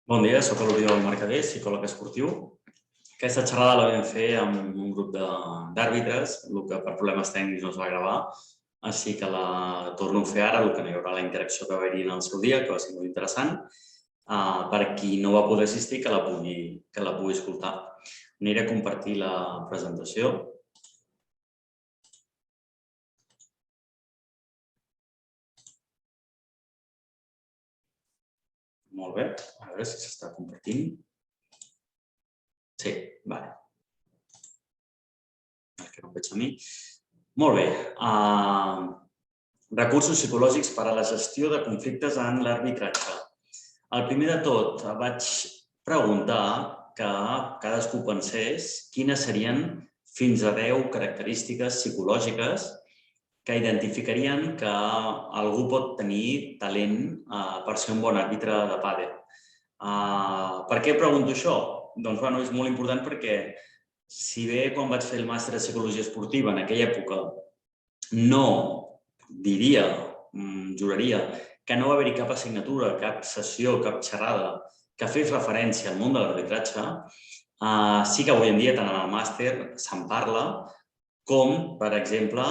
Bon dia, soc l'Oriol Mercader, psicòleg esportiu. Aquesta xerrada la vam fer amb un grup d'àrbitres, el que per problemes tècnics no es va gravar, així que la torno a fer ara, el que no hi haurà la interacció que va haver-hi en el seu dia, que va ser molt interessant. Per qui no va poder assistir, que la pugui escoltar. Aniré a compartir la presentació. Molt bé, a veure si s'està compartint. Sí, vale. Que no em veig a mi. Molt bé. Recursos psicològics per a la gestió de conflictes en l'arbitratge. El primer de tot, vaig preguntar que cadascú pensés quines serien fins a 10 característiques psicològiques que identificarien que algú pot tenir talent per ser un bon àrbitre de pàdel. Per què pregunto això? Doncs és molt important perquè si bé quan vaig fer el màster de Psicologia Esportiva en aquella època no diria, juraria, que no va haver-hi cap assignatura, cap sessió, cap xerrada que fes referència al món de l'arbitratge, sí que avui en dia, tant en el màster, se'n parla, com, per exemple,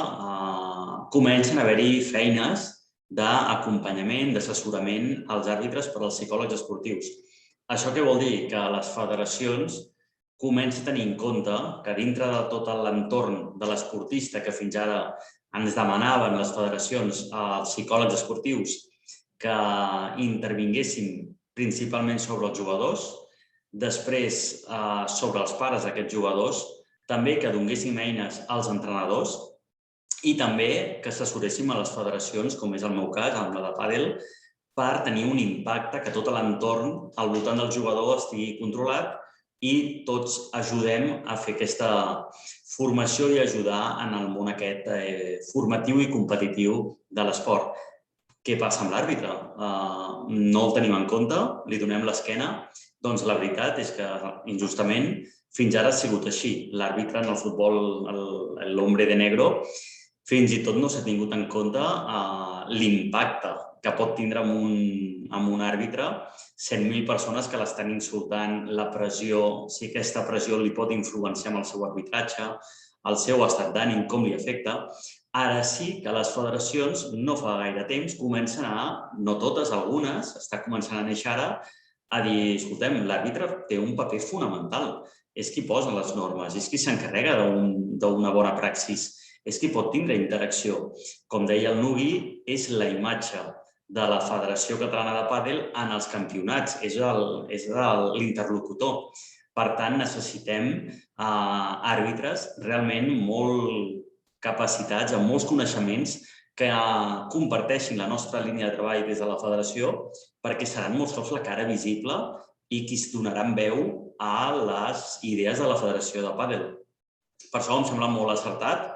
comencen a haver-hi feines d'acompanyament, d'assessorament als àrbitres per als psicòlegs esportius. Això què vol dir? Que les federacions comencen a tenir en compte que dintre de tot l'entorn de l'esportista que fins ara ens demanaven les federacions, els psicòlegs esportius, que intervinguessin principalment sobre els jugadors, després sobre els pares d'aquests jugadors, també que donéssim eines als entrenadors i també que assessoréssim a les federacions, com és el meu cas, amb la de pàdel, per tenir un impacte, que tot l'entorn al voltant del jugador estigui controlat i tots ajudem a fer aquesta formació i ajudar en el món aquest formatiu i competitiu de l'esport. Què passa amb l'àrbitre? No el tenim en compte, li donem l'esquena? Doncs la veritat és que, injustament, fins ara ha sigut així. L'àrbitre en el futbol, l'hombre de negro, fins i tot no s'ha tingut en compte l'impacte que pot tindre amb un àrbitre 100.000 persones que l'estan insultant, la pressió, si aquesta pressió li pot influenciar amb el seu arbitratge, el seu estat d'ànim, com li afecta. Ara sí que les federacions, no fa gaire temps, comencen no totes, algunes, està començant a néixer ara, a dir, escoltem, l'àrbitre té un paper fonamental. És qui posa les normes, és qui s'encarrega d'una bona praxis, és qui pot tindre interacció. Com deia el Nugui, és la imatge de la Federació Catalana de Pàdel en els campionats, és l'interlocutor. Per tant, necessitem àrbitres realment molt capacitats, amb molts coneixements, que comparteixin la nostra línia de treball des de la federació, perquè seran molts cops la cara visible i qui es donaran veu a les idees de la Federació de Pàdel. Per això em sembla molt acertat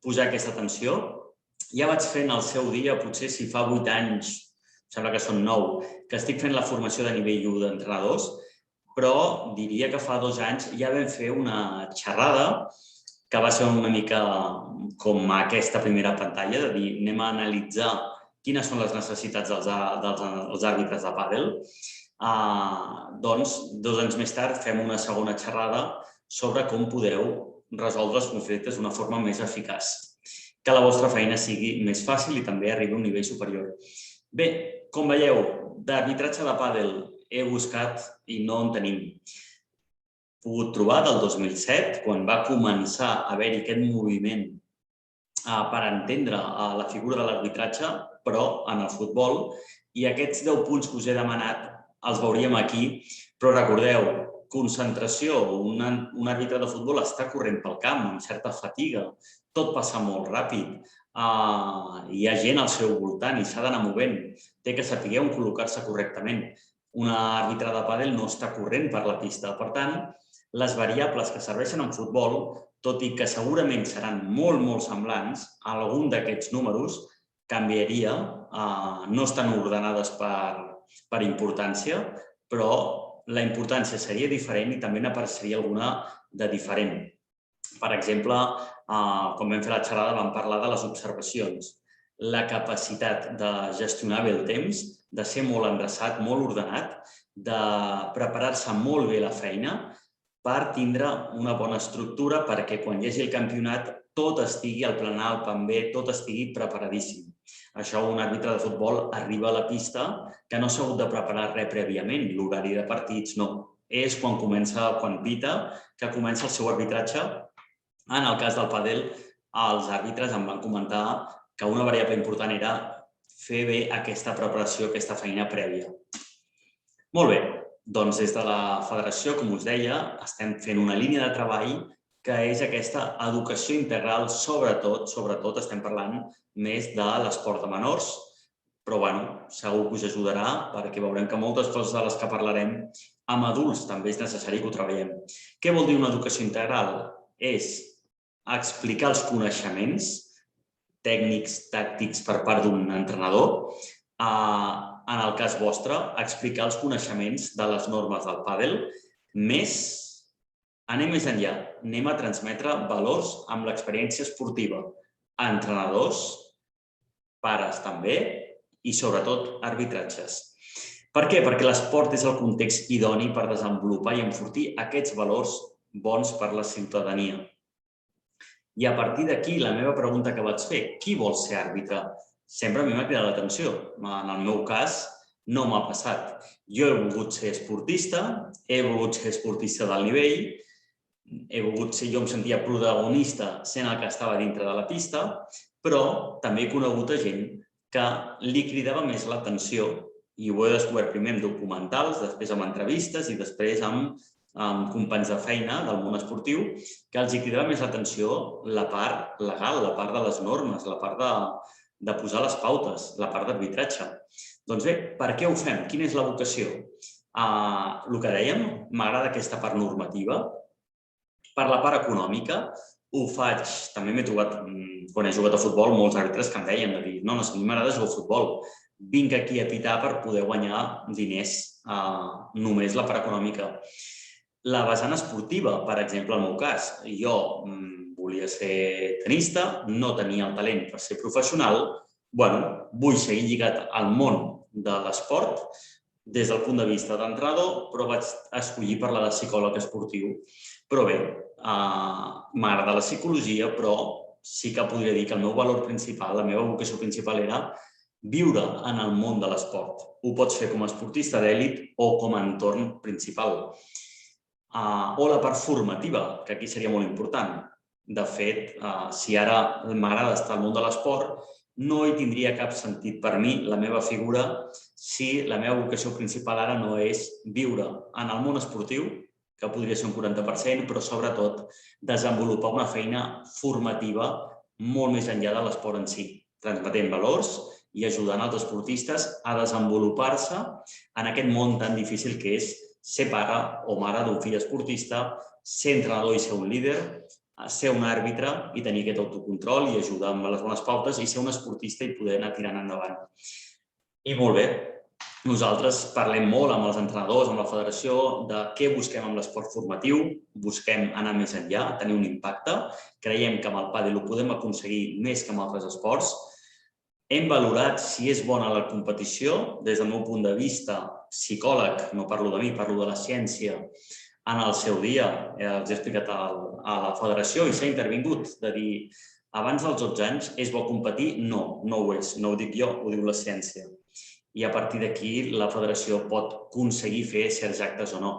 posar aquesta atenció. Ja vaig fer en el seu dia, potser si fa 8 anys, sembla que són 9, que estic fent la formació de nivell 1 d'entrenadors, però diria que fa 2 anys ja vam fer una xerrada que va ser una mica com aquesta primera pantalla, de dir, anem a analitzar quines són les necessitats dels àrbitres de pàdel. Doncs, 2 anys més tard, fem una segona xerrada sobre com podeu resoldre els conflictes d'una forma més eficaç, que la vostra feina sigui més fàcil i també arribi a un nivell superior. Bé, com veieu, d'arbitratge de pàdel he buscat i no en tenim. Pogut trobar del 2007, quan va començar a haver-hi aquest moviment per entendre la figura de l'arbitratge, però en el futbol, i aquests 10 punts que us he demanat els veuríem aquí, però recordeu, concentració, un àrbitre de futbol està corrent pel camp amb certa fatiga, tot passa molt ràpid, hi ha gent al seu voltant i s'ha d'anar movent, té que saber on col·locar-se correctament. Un àrbitre de pàdel no està corrent per la pista, per tant, les variables que serveixen en futbol, tot i que segurament seran molt semblants, algun d'aquests números canviaria, no estan ordenades per importància, però la importància seria diferent i també n'apareixeria alguna de diferent. Per exemple, quan vam fer la xerrada vam parlar de les observacions, la capacitat de gestionar bé el temps, de ser molt endreçat, molt ordenat, de preparar-se molt bé la feina per tindre una bona estructura perquè quan hi hagi el campionat tot estigui al plan A, al plan B, tot estigui preparadíssim. Això un àrbitre de futbol arriba a la pista que no s'ha hagut de preparar res prèviament, l'horari de partits no. És quan pita, que comença el seu arbitratge. En el cas del pàdel, els àrbitres em van comentar que una variable important era fer bé aquesta preparació, aquesta feina prèvia. Molt bé, doncs des de la federació, com us deia, estem fent una línia de treball que és aquesta educació integral, sobretot estem parlant més de l'esport de menors, però segur que us ajudarà perquè veurem que moltes coses de les que parlarem amb adults també és necessari que ho treballem. Què vol dir una educació integral? És explicar els coneixements tècnics, tàctics per part d'un entrenador. En el cas vostre, explicar els coneixements de les normes del pàdel, anem més enllà, anem a transmetre valors amb l'experiència esportiva a entrenadors, pares també i sobretot arbitratges. Per què? Perquè l'esport és el context idoni per desenvolupar i enfortir aquests valors bons per la ciutadania. I a partir d'aquí, la meva pregunta que vaig fer, qui vol ser àrbitre? Sempre a mi m'ha cridat l'atenció. En el meu cas, no m'ha passat. Jo he volgut ser esportista, he volgut ser esportista d'alt nivell, jo em sentia protagonista sent el que estava dintre de la pista, però també he conegut gent que li cridava més l'atenció i ho he descobert primer amb documentals, després amb entrevistes i després amb companys de feina del món esportiu, que els cridava més l'atenció la part legal, la part de les normes, la part de posar les pautes, la part d'arbitratge. Doncs bé, per què ho fem? Quina és la vocació? El que dèiem, m'agrada aquesta part normativa. Per la part econòmica, ho faig, també m'he trobat, quan he jugat a futbol, molts àrbitres que em deien de dir no, a mi m'agrada jugar a futbol, vinc aquí a pitar per poder guanyar diners, només la part econòmica. La vessant esportiva, per exemple, en el meu cas, jo volia ser tenista, no tenia el talent per ser professional, vull seguir lligat al món de l'esport des del punt de vista d'entrenador, però vaig escollir parlar de psicòleg esportiu. Però bé, m'agrada la psicologia, però sí que podria dir que el meu valor principal, la meva vocació principal era viure en el món de l'esport. Ho pots fer com a esportista d'èlit o com a entorn principal. O la part formativa, que aquí seria molt important. De fet, si ara m'agrada estar al món de l'esport, no hi tindria cap sentit per mi, la meva figura, si la meva vocació principal ara no és viure en el món esportiu, que podria ser un 40%, però sobretot desenvolupar una feina formativa molt més enllà de l'esport en si, transmetent valors i ajudant els esportistes a desenvolupar-se en aquest món tan difícil que és ser pare o mare d'un fill esportista, ser entrenador i ser un líder, ser un àrbitre i tenir aquest autocontrol i ajudar amb les bones pautes i ser un esportista i poder anar tirant endavant. I molt bé, nosaltres parlem molt amb els entrenadors, amb la federació, de què busquem amb l'esport formatiu, busquem anar més enllà, tenir un impacte, creiem que amb el pàdel ho podem aconseguir més que amb altres esports. Hem valorat si és bona la competició, des del meu punt de vista psicòleg, no parlo de mi, parlo de la ciència, en el seu dia, els he explicat a la federació i s'ha intervingut de dir abans dels 12 anys és bo competir? No, no ho és, no ho dic jo, ho diu la ciència. I a partir d'aquí la federació pot aconseguir fer certs actes o no.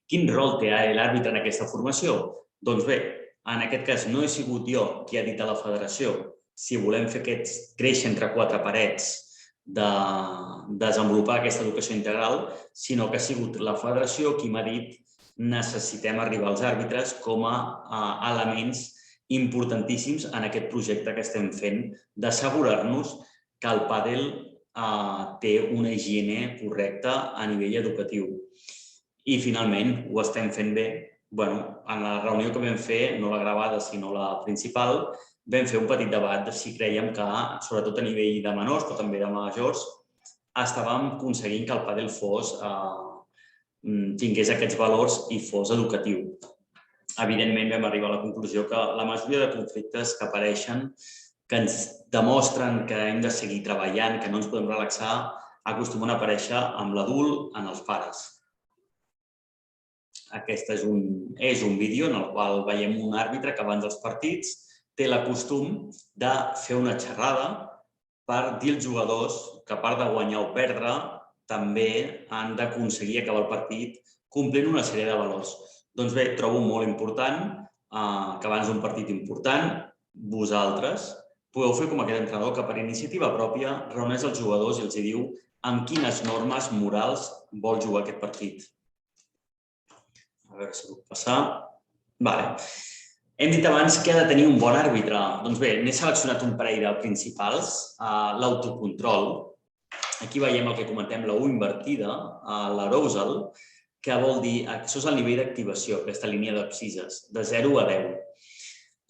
Quin rol té l'àrbitre en aquesta formació? Doncs bé, en aquest cas no he sigut jo qui ha dit a la federació si volem fer créixer entre quatre parets de desenvolupar aquesta educació integral, sinó que ha sigut la federació qui m'ha dit necessitem arribar als àrbitres com a elements importantíssims en aquest projecte que estem fent d'assegurar-nos que el pàdel té una higiene correcta a nivell educatiu. I finalment ho estem fent bé. En la reunió que vam fer, no la gravada sinó la principal, vam fer un petit debat de si creiem que, sobretot a nivell de menors, però també de majors, estàvem aconseguint que el pàdel tingués aquests valors i fos educatiu. Evidentment vam arribar a la conclusió que la majoria de conflictes que apareixen, que ens demostren que hem de seguir treballant, que no ens podem relaxar, acostumen a aparèixer amb l'adult en els pares. Aquest és un vídeo en el qual veiem un àrbitre que abans dels partits té el costum de fer una xerrada per dir als jugadors que a part de guanyar o perdre també han d'aconseguir acabar el partit complint una sèrie de valors. Doncs bé, trobo molt important que abans d'un partit important vosaltres podeu fer com aquest entrenador que per iniciativa pròpia reuneix els jugadors i els diu amb quines normes morals vol jugar aquest partit. A veure si puc passar. Vale. Hem dit abans que ha de tenir un bon àrbitre. Doncs bé, n'he seleccionat un parell de principals. L'autocontrol. Aquí veiem el que comentem, la U invertida, l'arousal, que vol dir, això és el nivell d'activació, aquesta línia d'abscisses, de 0 a 10.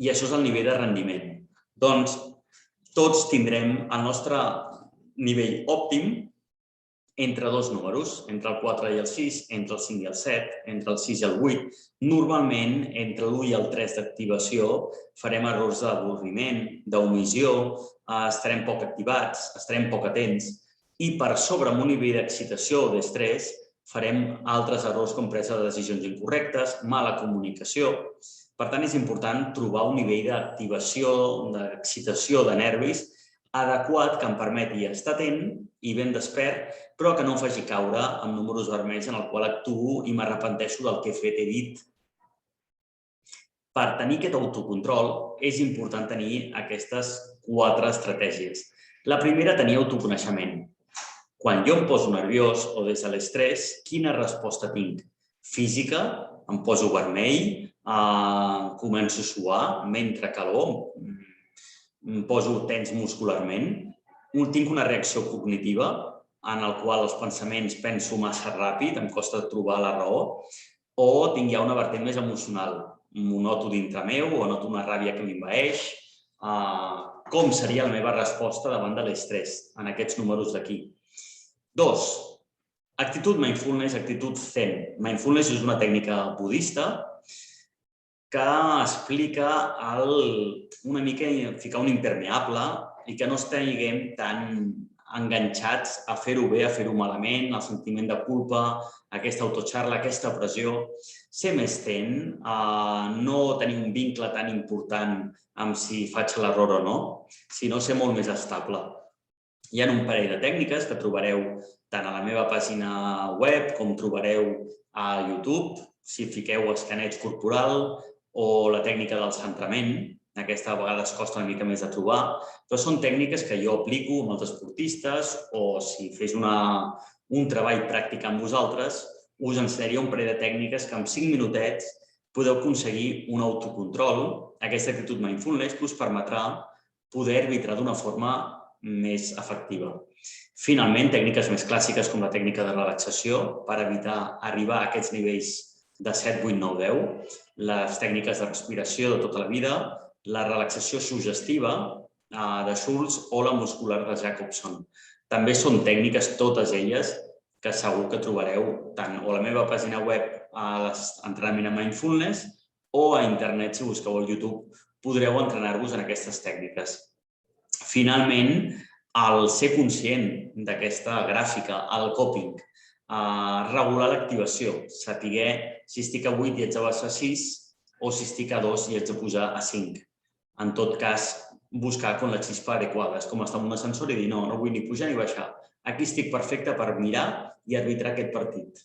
I això és el nivell de rendiment. Doncs tots tindrem el nostre nivell òptim entre dos números, entre el 4 i el 6, entre el 5 i el 7, entre el 6 i el 8. Normalment, entre l'1 i el 3 d'activació, farem errors d'avorriment, d'omissió, estarem poc activats, estarem poc atents i per sobre amb un nivell d'excitació o d'estrès farem altres errors com presa de decisions incorrectes, mala comunicació. Per tant, és important trobar un nivell d'activació, d'excitació, de nervis adequat que em permeti estar atent i ben despert, però que no em faci caure amb números vermells en el qual actuo i m'arrepenteixo del que he fet, he dit. Per tenir aquest autocontrol és important tenir aquestes 4 estratègies. La primera, tenir autoconeixement. Quan jo em poso nerviós o des de l'estrès, quina resposta tinc? Física, em poso vermell, començo a suar, m'entra calor, em poso tens muscularment, tinc una reacció cognitiva en la qual els pensaments penso massa ràpid, em costa trobar la raó, o tinc ja una vertent més emocional. M'ho noto dintre meu o noto una ràbia que m'envaeix. Com seria la meva resposta davant de l'estrès en aquests números d'aquí? 2. Actitud mindfulness, actitud zen. Mindfulness és una tècnica budista que explica una mica ficar un impermeable i que no estiguem tan enganxats a fer-ho bé, a fer-ho malament, el sentiment de culpa, aquesta autoxarla, aquesta pressió. Ser més zen, no tenir un vincle tan important amb si faig l'error o no, sinó ser molt més estable. Hi ha un parell de tècniques que trobareu tant a la meva pàgina web com trobareu a YouTube, si fiqueu escaneig corporal o la tècnica del centrament. Aquesta a vegades costa una mica més de trobar, però són tècniques que jo aplico amb els esportistes o si fes un treball pràctic amb vosaltres, us ensenyaria un parell de tècniques que en 5 minutets podeu aconseguir un autocontrol. Aquesta actitud mindfulness us permetrà poder arbitrar d'una forma més efectiva. Finalment, tècniques més clàssiques com la tècnica de relaxació per evitar arribar a aquests nivells de 7, 8, 9, 10, les tècniques de respiració de tota la vida, la relaxació suggestiva de Schultz o la muscular de Jacobson. També són tècniques, totes elles, que segur que trobareu tant a la meva pàgina web a l'entrenament en mindfulness o a internet, si busqueu al YouTube, podreu entrenar-vos en aquestes tècniques. Finalment, el ser conscient d'aquesta gràfica, el coping, regular l'activació, saber si estic a 8 i haig de baixar a 6 o si estic a 2 i haig de pujar a 5. En tot cas, buscar con la xispa adequada. És com estar en un ascensor i dir no vull ni pujar ni baixar. Aquí estic perfecte per mirar i arbitrar aquest partit.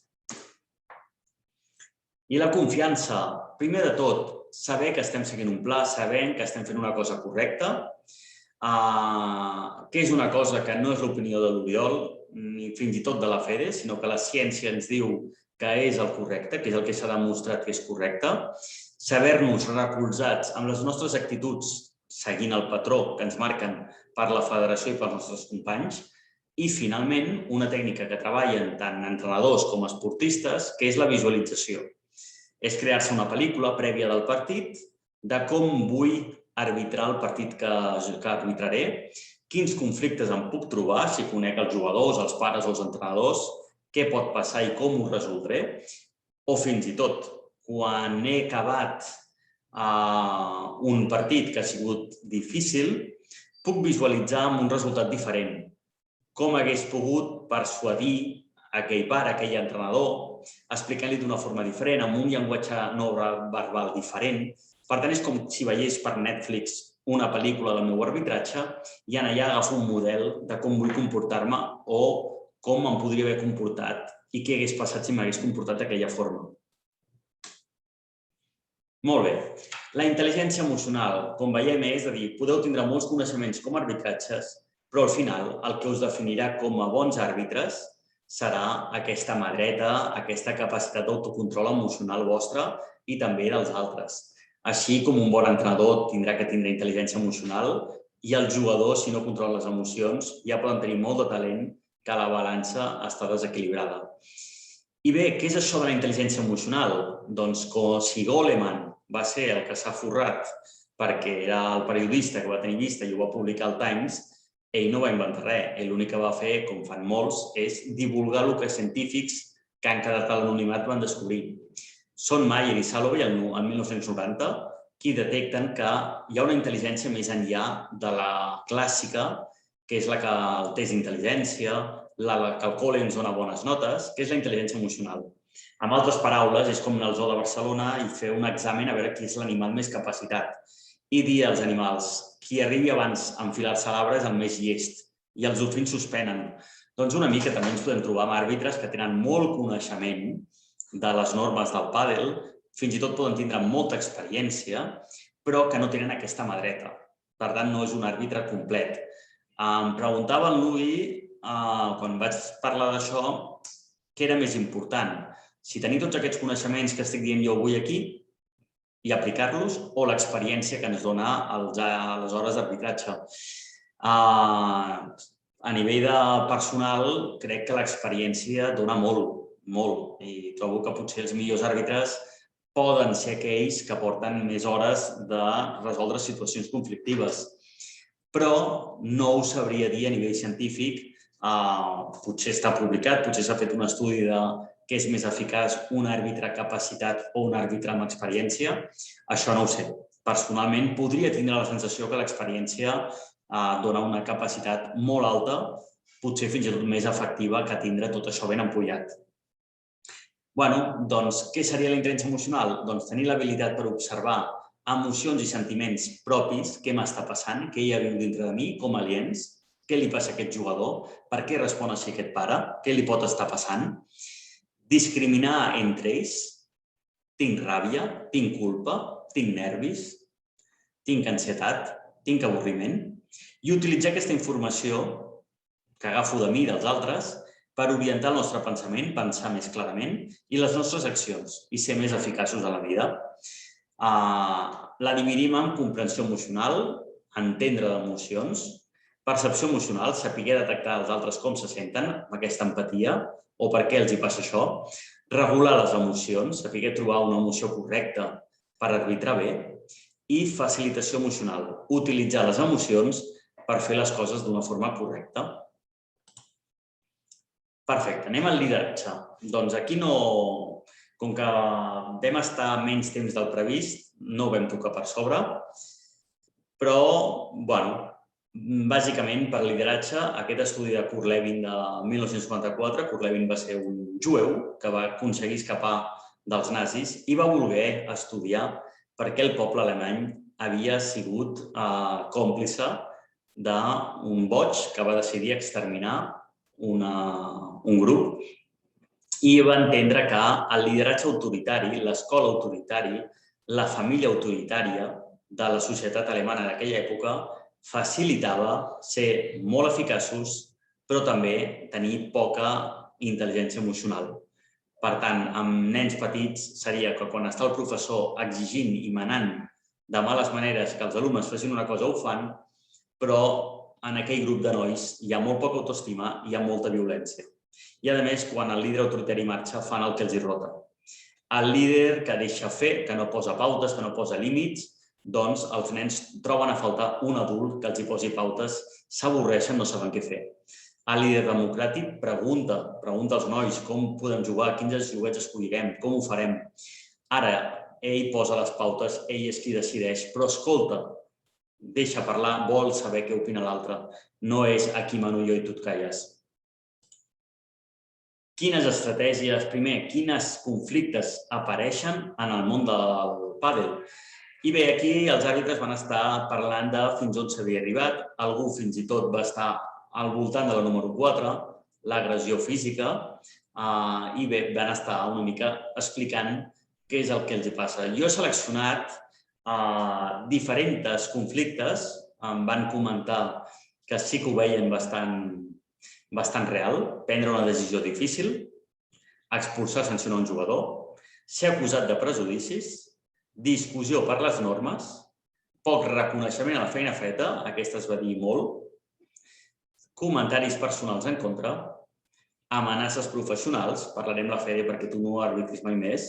I la confiança. Primer de tot, saber que estem seguint un pla, sabent que estem fent una cosa correcta, que és una cosa que no és l'opinió de l'Oriol, ni fins i tot de la FEDE, sinó que la ciència ens diu que és el correcte, que és el que s'ha demostrat que és correcte, saber-nos recolzats amb les nostres actituds, seguint el patró que ens marquen per la federació i pels nostres companys, i finalment una tècnica que treballen tant entrenadors com esportistes, que és la visualització. És crear-se una pel·lícula prèvia del partit de com vull arbitrar el partit que arbitraré, quins conflictes em puc trobar si conec els jugadors, els pares o els entrenadors, què pot passar i com ho resoldré, o fins i tot, quan he acabat un partit que ha sigut difícil, puc visualitzar amb un resultat diferent. Com hagués pogut persuadir aquell pare, aquell entrenador, explicant-li d'una forma diferent, amb un llenguatge no verbal diferent. Per tant, és com si veiés per Netflix una pel·lícula del meu arbitratge i allà agafo un model de com vull comportar-me o com em podria haver comportat i què hagués passat si m'hagués comportat d'aquella forma. Molt bé. La intel·ligència emocional, com veiem, és a dir, podeu tindre molts coneixements com a arbitratges, però al final el que us definirà com a bons àrbitres serà aquesta mà dreta, aquesta capacitat d'autocontrol emocional vostra i també dels altres. Així com un bon entrenador tindrà que tindre intel·ligència emocional i el jugador, si no controla les emocions, ja poden tenir molt de talent que la balança està desequilibrada. I bé, què és això de la intel·ligència emocional? Doncs si Goleman va ser el que s'ha forrat perquè era el periodista que va tenir vista i ho va publicar al Times, ell no va inventar res. Ell l'únic que va fer, com fan molts, és divulgar el que científics que han quedat a l'anonimat van descobrir. Són Mayer i Salovey, el 1990, qui detecten que hi ha una intel·ligència més enllà de la clàssica, que és la que el test d'intel·ligència, la que el col·le ens dona bones notes, que és la intel·ligència emocional. Amb altres paraules, és com anar al zoo de Barcelona i fer un examen a veure qui és l'animal més capacitat. I dir als animals, qui arribi abans a enfilar-se a l'arbre és el més llest i els dofins suspenen. Doncs una mica també ens podem trobar amb àrbitres que tenen molt coneixement de les normes del pàdel, fins i tot poden tindre molta experiència, però que no tenen aquesta mà dreta. Per tant, no és un àrbitre complet. Em preguntava en Louis, quan vaig parlar d'això, què era més important? Si tenir tots aquests coneixements que estic dient jo avui aquí i aplicar-los o l'experiència que ens dona les hores d'arbitratge. A nivell personal, crec que l'experiència dona molt, molt. I trobo que potser els millors àrbitres poden ser aquells que porten més hores de resoldre situacions conflictives. Però no ho sabria dir a nivell científic. Potser està publicat, potser s'ha fet un estudi de què és més eficaç, un àrbitre capacitat o un àrbitre amb experiència. Això no ho sé. Personalment, podria tindre la sensació que l'experiència dona una capacitat molt alta, potser fins i tot més efectiva que tindre tot això ben empollat. Doncs, què seria la intel·ligència emocional? Doncs tenir l'habilitat per observar emocions i sentiments propis, què m'està passant, què hi ha viu dintre de mi, com aliens, què li passa a aquest jugador, per què respon així aquest pare, què li pot estar passant, discriminar entre ells, tinc ràbia, tinc culpa, tinc nervis, tinc ansietat, tinc avorriment, i utilitzar aquesta informació que agafo de mi i dels altres per orientar el nostre pensament, pensar més clarament, i les nostres accions, i ser més eficaços a la vida. La dividim en comprensió emocional, entendre d'emocions, percepció emocional, saber detectar els altres com se senten, amb aquesta empatia, o per què els hi passa això, regular les emocions, saber trobar una emoció correcta per arbitrar bé, i facilitació emocional, utilitzar les emocions per fer les coses d'una forma correcta. Perfecte, anem al lideratge. Doncs aquí no, com que vam estar menys temps del previst, no ho vam tocar per sobre, però, bàsicament, per lideratge, aquest estudi de Kurt Lewin de 1954, Kurt Lewin va ser un jueu que va aconseguir escapar dels nazis i va voler estudiar per què el poble alemany havia sigut còmplice d'un boig que va decidir exterminar un grup i va entendre que el lideratge autoritari, l'escola autoritari, la família autoritària de la societat alemana d'aquella època facilitava ser molt eficaços, però també tenir poca intel·ligència emocional. Per tant, amb nens petits seria que quan està el professor exigint i manant de males maneres que els alumnes facin una cosa ho fan, però en aquell grup de nois hi ha molt poca autoestima i hi ha molta violència. I, a més, quan el líder autoritari marxa, fan el que els hi rota. El líder que deixa fer, que no posa pautes, que no posa límits, doncs els nens troben a faltar un adult que els hi posi pautes, s'avorreixen, no saben què fer. El líder democràtic pregunta als nois com podem jugar, quins joguets escollirem, com ho farem. Ara, ell posa les pautes, ell és qui decideix, però escolta, deixa parlar, vol saber què opina l'altre. No és aquí mano jo i tu et calles. quines estratègies, primer, quins conflictes apareixen en el món del pàdel. I bé, aquí els àrbitres van estar parlant de fins on s'havia arribat. Algú fins i tot va estar al voltant de la número 4, l'agressió física, i bé, van estar una mica explicant què és el que els passa. Jo he seleccionat diferents conflictes, em van comentar que sí que ho veien bastant real, prendre una decisió difícil, expulsar, sancionar un jugador, ser acusat de prejudicis, discussió per les normes, poc reconeixement a la feina feta, aquesta es va dir molt, comentaris personals en contra, amenaces professionals, parlarem la Fede perquè tu no arbitris mai més,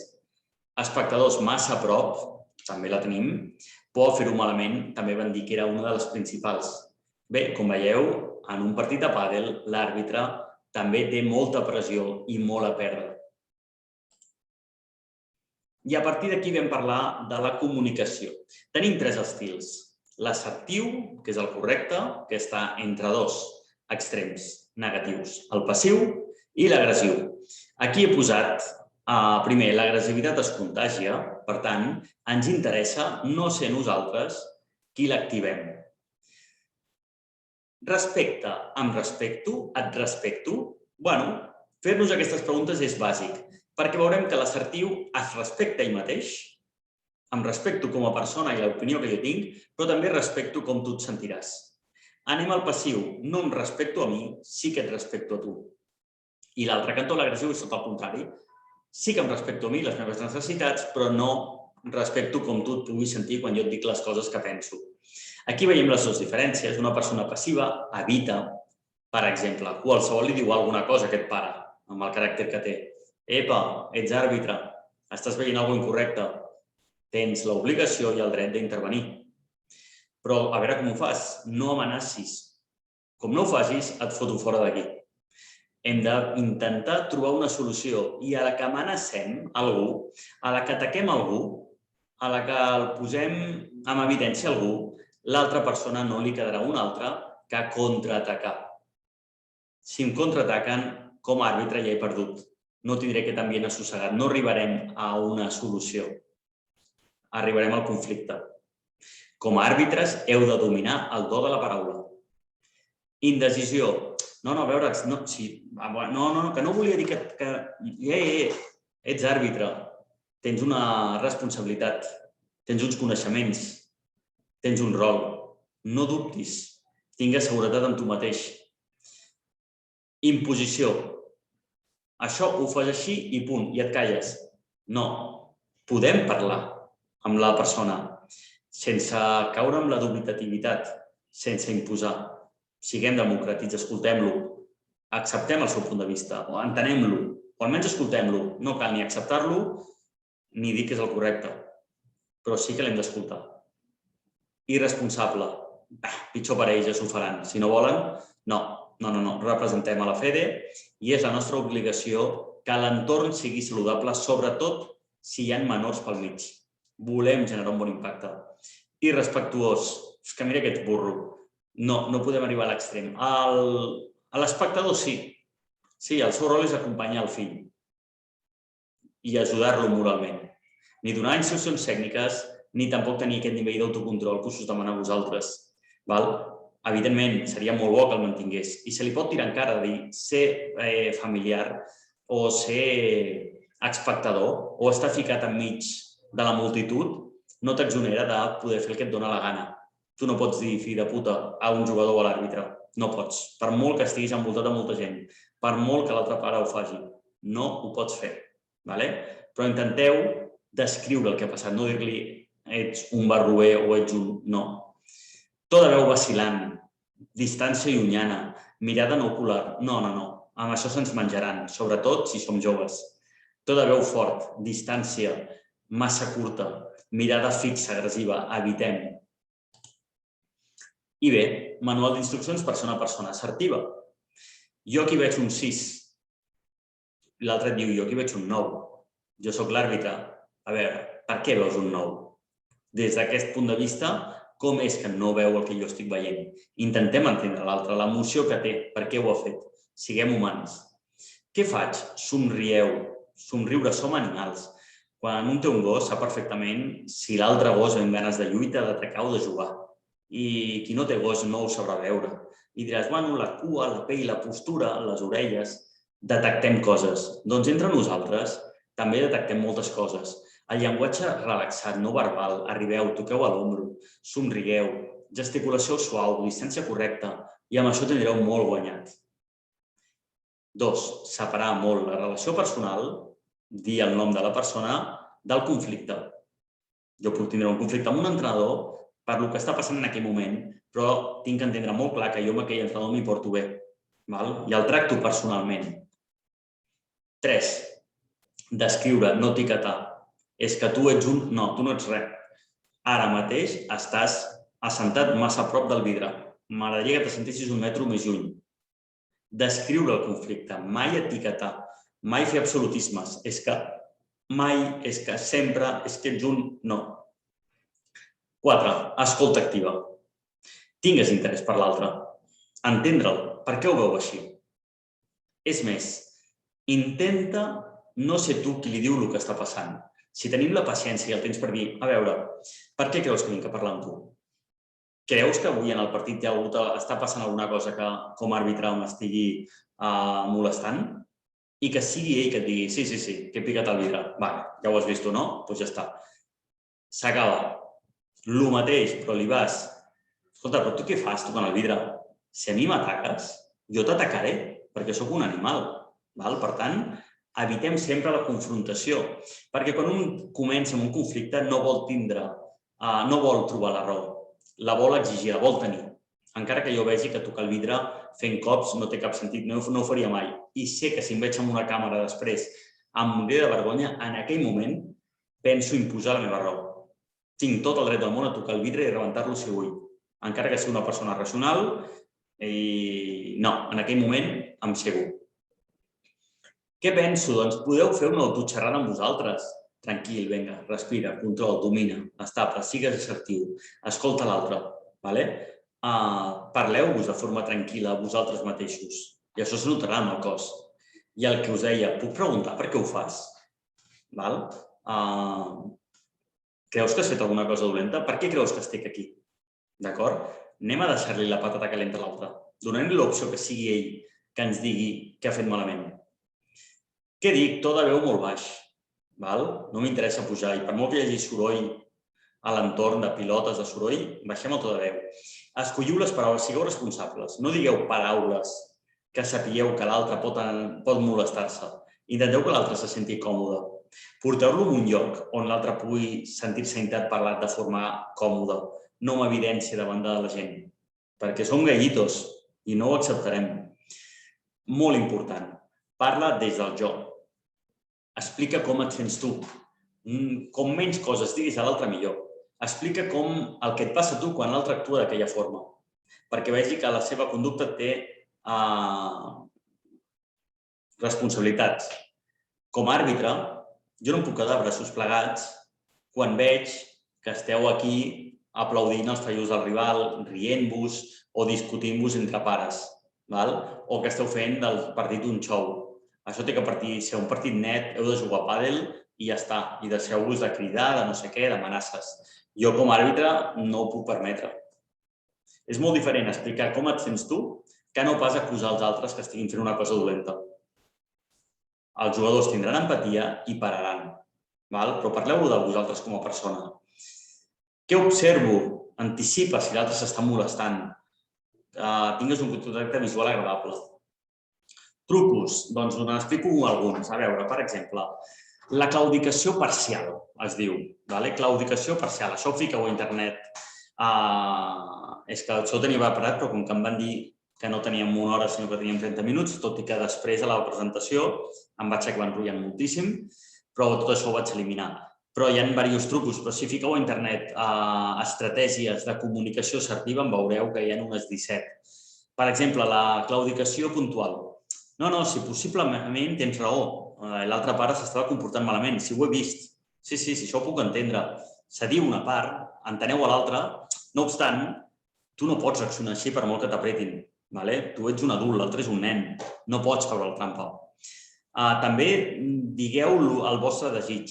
espectadors massa a prop, també la tenim, por a fer-ho malament, també van dir que era una de les principals. Bé, com veieu, en un partit de pàdel, l'àrbitre també té molta pressió i molt a perdre. I a partir d'aquí vam parlar de la comunicació. Tenim 3 estils. L'assertiu, que és el correcte, que està entre 2 extrems negatius, el passiu i l'agressiu. Aquí he posat, primer, l'agressivitat es contagia, per tant, ens interessa no ser nosaltres qui l'activem. Respecte, em respecto, et respecto? Bueno, fer-nos aquestes preguntes és bàsic, perquè veurem que l'assertiu es respecta ell mateix, em respecto com a persona i l'opinió que jo tinc, però també respecto com tu et sentiràs. Anem al passiu, no em respecto a mi, sí que et respecto a tu. I l'altre cantó, l'agressiu, és tot el contrari. Sí que em respecto a mi, les meves necessitats, però no respecto com tu et puguis sentir quan jo et dic les coses que penso. Aquí veiem les dues diferències. Una persona passiva evita, per exemple, qualsevol li diu alguna cosa a aquest pare, amb el caràcter que té. Epa, ets àrbitre, estàs veient alguna cosa incorrecta, tens l'obligació i el dret d'intervenir. Però a veure com ho fas, no amenacis. Com no ho facis, et foto fora d'aquí. Hem d'intentar trobar una solució i a la que amenacem algú, a la que ataquem algú, a la que el posem en evidència algú, l'altra persona no li quedarà una altra que contraatacar. Si em contraataquen, com a àrbitre ja he perdut. No tindré aquest ambient assossegat, no arribarem a una solució. Arribarem al conflicte. Com a àrbitres heu de dominar el do de la paraula. Indecisió. No, a veure, que no volia dir que ets àrbitre, tens una responsabilitat, tens uns coneixements, tens un rol. No dubtis, tingues seguretat en tu mateix. Imposició. Això ho fas així i punt, i et calles. No, podem parlar amb la persona sense caure en la dubitativitat, sense imposar. Siguem democràtics, escoltem-lo, acceptem el seu punt de vista, o entenem-lo, o almenys escoltem-lo. No cal ni acceptar-lo ni dir que és el correcte, però sí que l'hem d'escoltar. Irresponsable. Pitjor per ells, ja s'ho faran. Si no volen, no. Representem a la Fede i és la nostra obligació que l'entorn sigui saludable, sobretot si hi ha menors pel mig. Volem generar un bon impacte. Irrespectuós. És que mira aquest burro. No podem arribar a l'extrem. A l'espectador sí. Sí, el seu rol és acompanyar el fill i ajudar-lo moralment. Ni donar instruccions tècniques, ni tampoc tenir aquest nivell d'autocontrol que us demana a vosaltres. Evidentment, seria molt bo que el mantingués i se li pot tirar en cara de dir ser familiar o ser espectador o estar ficat enmig de la multitud no t'exonera de poder fer el que et dóna la gana. Tu no pots dir fill de puta a un jugador o a l'àrbitre. No pots. Per molt que estiguis envoltat de molta gent, per molt que l'altre pare ho faci, no ho pots fer. Però intenteu descriure el que ha passat, no dir-li ets un barroer o ets un... No. To de veu vacil·lant, distància llunyana, mirada no ocular. No. Amb això se'ns menjaran, sobretot si som joves. To de veu fort, distància massa curta, mirada fixa, agressiva, evitem. I bé, manual d'instruccions persona a persona, assertiva. Jo aquí veig un 6. L'altre et diu, jo aquí veig un 9. Jo soc l'àrbitre. A veure, per què veus un 9? Des d'aquest punt de vista, com és que no veu el que jo estic veient? Intentem entendre l'altre, l'emoció que té, per què ho ha fet. Siguem humans. Què faig? Somrieu. Somriure, som animals. Quan un té un gos, sap perfectament si l'altre gos amb ganes de lluita, d'atacar o de jugar. I qui no té gos no ho sabrà veure. I diràs, bueno, la cua, la pell, la postura, les orelles, detectem coses. Doncs entre nosaltres també detectem moltes coses. El llenguatge relaxat, no verbal, arribeu, toqueu a l'ombro, somrigueu, gesticulació suau, distància correcta, i amb això tindreu molt guanyat. 2. Separar molt la relació personal, dir el nom de la persona, del conflicte. Jo puc tindre un conflicte amb un entrenador per el que està passant en aquell moment, però tinc que entendre molt clar que jo amb aquell entrenador m'hi porto bé i el tracto personalment. 3. Descriure, no etiquetar. És que tu ets un... No, tu no ets res. Ara mateix estàs assentat massa a prop del vidre. M'agradaria que te sentissis un metro més lluny. Descriure el conflicte, mai etiquetar, mai fer absolutismes. És que mai, és que sempre, és que ets un... No. 4. Escolta activa. Tingues interès per l'altre. Entendre'l. Per què ho veu així? És més, intenta no ser tu qui li diu el que està passant. Si tenim la paciència i el temps per dir, a veure, per què creus que vinc a parlar amb tu? Creus que avui en el partit està passant alguna cosa que com a àrbitre m'estigui molestant? I que sigui ell que et digui, sí, que he picat el vidre. Vale, ja ho has vist tu, no? Doncs ja està. S'acaba. El mateix, però li vas... Escolta, però tu què fas tocant el vidre? Si a mi m'ataques, jo t'atacaré, perquè sóc un animal. Per tant, evitem sempre la confrontació, perquè quan un comença amb un conflicte no vol trobar la raó, la vol exigir, la vol tenir. Encara que jo vegi que tocar el vidre fent cops no té cap sentit, no ho faria mai. I sé que si em veig en una càmera després em moriré de vergonya, en aquell moment penso imposar la meva raó. Tinc tot el dret del món a tocar el vidre i rebentar-lo si vull. Encara que sigui una persona racional, no, en aquell moment em cego. Què penso? Doncs podeu fer una autoxerrada amb vosaltres. Tranquil, vinga, respira, control, domina, estable, sigues assertiu, escolta l'altre. Parleu-vos de forma tranquil·la a vosaltres mateixos i això es notarà en el cos. I el que us deia, puc preguntar per què ho fas? Creus que has fet alguna cosa dolenta? Per què creus que estic aquí? D'acord? Anem a deixar-li la patata calenta a l'altre. Donem-li l'opció que sigui ell que ens digui què ha fet malament. Què dic? To de veu molt baix. No m'interessa pujar. I per molt que hi hagi soroll a l'entorn de pilotes de soroll, baixem el to de veu. Escolliu les paraules, sigueu responsables. No digueu paraules que sapigueu que l'altre pot molestar-se. Intenteu que l'altre se senti còmode. Porteu-lo en un lloc on l'altre pugui sentir-se interpel·lat de forma còmoda, no amb evidència davant de la gent, perquè som gallitos i no ho acceptarem. Molt important. Parla des del jo. Explica com et sents tu. Com menys coses diguis a l'altre, millor. Explica com el que et passa a tu quan l'altre actua d'aquella forma, perquè vegi que la seva conducta té responsabilitats. Com a àrbitre, jo no em puc quedar braços plegats quan veig que esteu aquí aplaudint els fallos del rival, rient-vos o discutint-vos entre pares, o que esteu fent del partit un xou. Això té que ser un partit net, heu de jugar a pàdel i ja està. I deixeu-vos de cridar, de no sé què, d'amenaces. Jo com a àrbitre no ho puc permetre. És molt diferent explicar com et sents tu que no pas acusar els altres que estiguin fent una cosa dolenta. Els jugadors tindran empatia i pararan, però parleu-ho de vosaltres com a persona. Què observo? Anticipa si l'altre s'està molestant. Tingues un contacte visual agradable. Trucos, doncs n'explico alguns. A veure, per exemple, la claudicació parcial, es diu. Claudicació parcial, això ho fiqueu a internet. És que això ho tenia preparat, però com que em van dir que no teníem una hora, sinó que teníem 30 minuts, tot i que després a la presentació em vaig acabar enrotllant moltíssim, però tot això ho vaig eliminar. Però hi ha diversos trucos, però si fiqueu a internet estratègies de comunicació assertiva, en veureu que hi ha unes 17. Per exemple, la claudicació puntual. No, si possiblement tens raó, l'altra part s'estava comportant malament, si ho he vist. Sí, això ho puc entendre. Cediu una part, enteneu a l'altre, no obstant, tu no pots reaccionar així per molt que t'apretin. Tu ets un adult, l'altre és un nen, no pots caure al trampa. També digueu el vostre desig.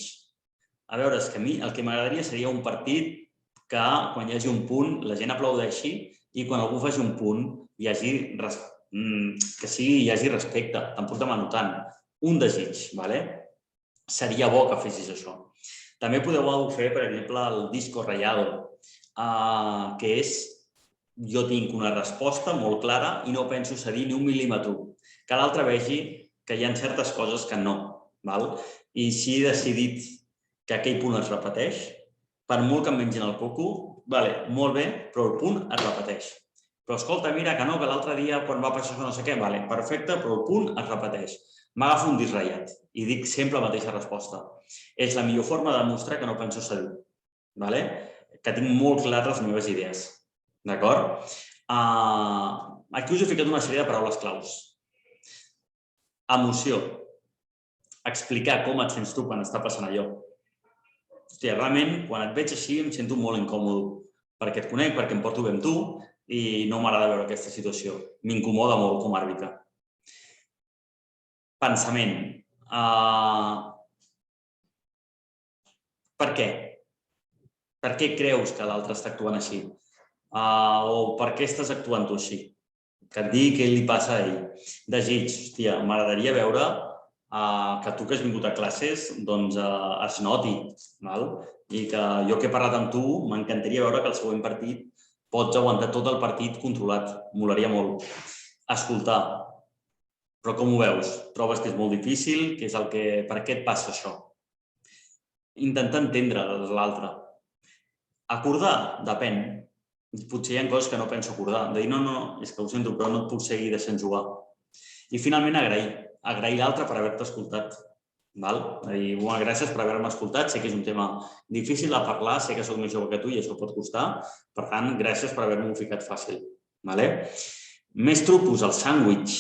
A veure, és que a mi el que m'agradaria seria un partit que quan hi hagi un punt la gent aplaudeixi i quan algú faci un punt hi hagi respecte. Tampoc demano tant. Un desig, seria bo que fessis això. També podeu fer, per exemple, el disco rayado, que és jo tinc una resposta molt clara i no penso cedir ni un mil·límetre. Que l'altre vegi que hi ha certes coses que no. I si he decidit que aquell punt es repeteix, per molt que em mengin el coco, molt bé, però el punt es repeteix. Però escolta, mira, que no, que l'altre dia quan va passar això no sé què, perfecte, però el punt es repeteix. M'agafo un disc ratllat i dic sempre la mateixa resposta. És la millor forma de demostrar que no penso cedir, que tinc molt clares les meves idees. D'acord? Aquí us he ficat una sèrie de paraules claus. Emoció. Explicar com et sents tu quan està passant allò. Hòstia, realment, quan et veig així em sento molt incòmode, perquè et conec, perquè em porto bé amb tu i no m'agrada veure aquesta situació. M'incomoda molt com a àrbitre. Pensament. Per què? Per què creus que l'altre està actuant així? O per què estàs actuant tu així? Que et digui què li passa a ell. Desig. Hòstia, m'agradaria veure que tu que has vingut a classes es noti. I que jo que he parlat amb tu m'encantaria veure que el següent partit pots aguantar tot el partit controlat. Molaria molt. Escoltar. Però com ho veus? Trobes que és molt difícil? Per què et passa això? Intentar entendre l'altre. Acordar? Depèn. Potser hi ha coses que no penso acordar. De dir, no, és que ho sento, però no et puc seguir deixant jugar. I finalment agrair. Agrair l'altre per haver-te escoltat. Gràcies per haver-me escoltat. Sé que és un tema difícil de parlar, sé que soc més jove que tu i això pot costar. Per tant, gràcies per haver-m'ho ficat fàcil. Més trucos, el sàndwich,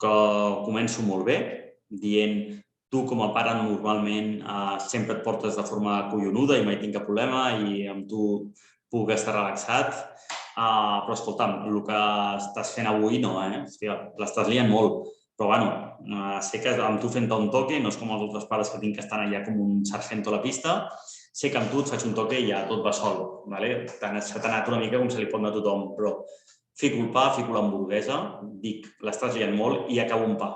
que començo molt bé, dient tu com a pare normalment sempre et portes de forma collonuda i mai tinc cap problema i amb tu puc estar relaxat. Però escolta'm, el que estàs fent avui no, l'estàs liant molt. Però sé que amb tu fent-te un toque, no és com els altres pares que tinc que estan allà com un sargento a la pista, sé que amb tu et faig un toque i ja tot va sol. Se t'ha anat una mica com se li pot anar a tothom, però fico el pa, fico l'hamburguesa, dic, l'estàs liant molt i acabo un pa.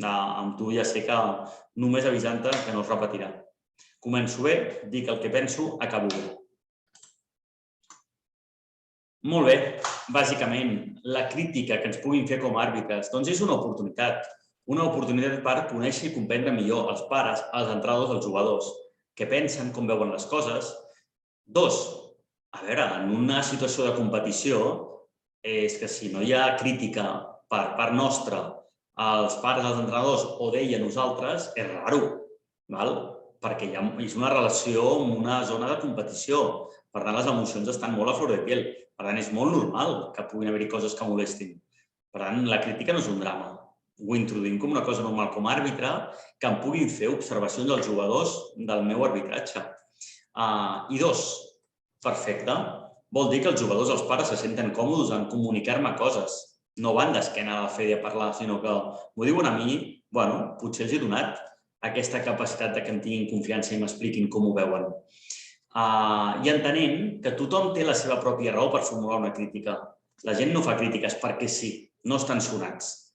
Amb tu ja sé que només avisant-te que no es repetirà. Començo bé, dic el que penso, acabo bé. Molt bé, bàsicament, la crítica que ens puguin fer com a àrbitres és una oportunitat per conèixer i comprendre millor els pares, els entrenadors, els jugadors, què pensen, com veuen les coses. 2, a veure, en una situació de competició, és que si no hi ha crítica per part nostra als pares, als entrenadors o d'ell a nosaltres, és raro, perquè és una relació en una zona de competició. Per tant, les emocions estan molt a flor de piel. Per tant, és molt normal que puguin haver-hi coses que molestin. Per tant, la crítica no és un drama. Ho introduïm com una cosa normal com a àrbitre, que em puguin fer observacions als jugadors del meu arbitratge. I 2, perfecte, vol dir que els jugadors, els pares, se senten còmodes en comunicar-me coses. No van d'esquena a la fe de parlar, sinó que m'ho diuen a mi, potser els he donat aquesta capacitat que em tinguin confiança i m'expliquin com ho veuen. I entenent que tothom té la seva pròpia raó per formular una crítica. La gent no fa crítiques perquè sí, no estan sonats.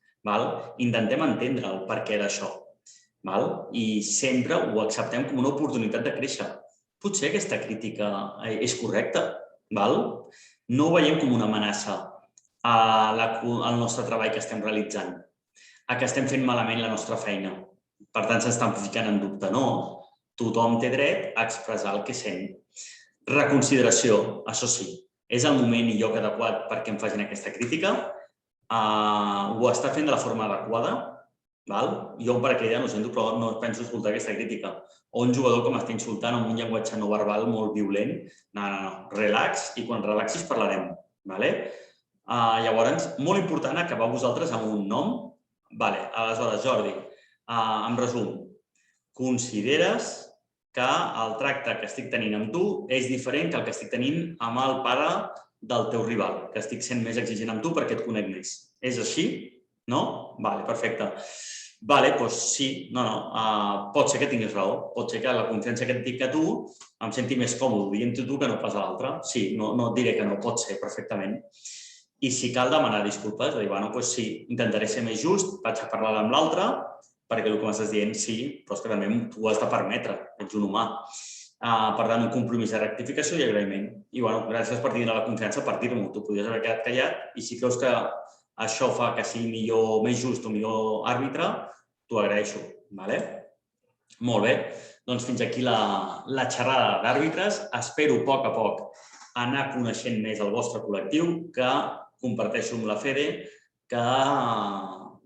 Intentem entendre el perquè d'això. I sempre ho acceptem com una oportunitat de créixer. Potser aquesta crítica és correcta. No ho veiem com una amenaça al nostre treball que estem realitzant, a que estem fent malament la nostra feina. Per tant, s'estan ficant en dubte. No, tothom té dret a expressar el que sent. Reconsideració, això sí, és el moment i lloc adequat perquè em facin aquesta crítica. Ho està fent de la forma adequada. Jo per aquella no sento, però no penso escoltar aquesta crítica. O un jugador que m'està insultant amb un llenguatge no verbal molt violent. No, relax, i quan relaxis parlarem. Llavors, molt important acabar vosaltres amb un nom. Aleshores, Jordi, en resum, consideres que el tracte que estic tenint amb tu és diferent que el que estic tenint amb el pare del teu rival, que estic sent més exigent amb tu perquè et conec més. És així? No? Perfecte. Vale, doncs sí, pot ser que tinguis raó, pot ser que la confiança que et dic a tu em senti més còmode dient-ho tu que no pas a l'altre. Sí, no et diré que no, pot ser perfectament. I si cal demanar disculpes, doncs sí, intentaré ser més just, vaig a parlar amb l'altre, perquè el que m'estàs dient sí, però és que també t'ho has de permetre, ets un humà. Per tant, un compromís de rectificació i agraïment. I gràcies per tenir la confiança per dir-m'ho. Tu podries haver quedat callat i si creus que això fa que sigui millor, més just o millor àrbitre, t'ho agraeixo. Molt bé, doncs fins aquí la xerrada d'àrbitres. Espero a poc anar coneixent més el vostre col·lectiu, que comparteixo amb la Fede, que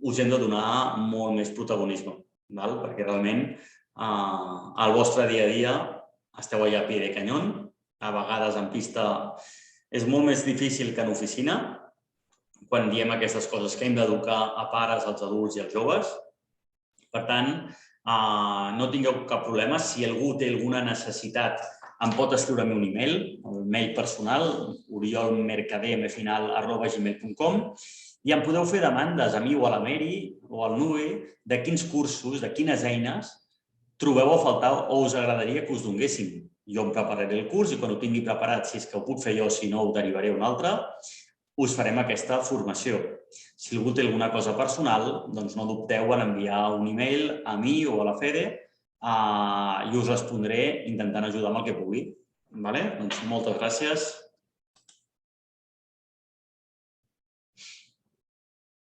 us hem de donar molt més protagonisme, perquè realment al vostre dia a dia esteu allà a pie de canyón, a vegades en pista és molt més difícil que en oficina, quan diem aquestes coses que hem d'educar a pares, als adults i als joves. Per tant, no tingueu cap problema. Si algú té alguna necessitat, em pot escriure-me un e-mail, el mail personal, oriolmercader@gmail.com, i em podeu fer demandes a mi o a la Mary o al Nue de quins cursos, de quines eines trobeu a faltar o us agradaria que us donguéssim. Jo em prepararé el curs i quan ho tingui preparat, si és que ho puc fer jo, si no, ho derivaré a un altre, us farem aquesta formació. Si algú té alguna cosa personal, doncs no dubteu en enviar un e-mail a mi o a la Fede i us respondré intentant ajudar amb el que pugui. Doncs moltes gràcies.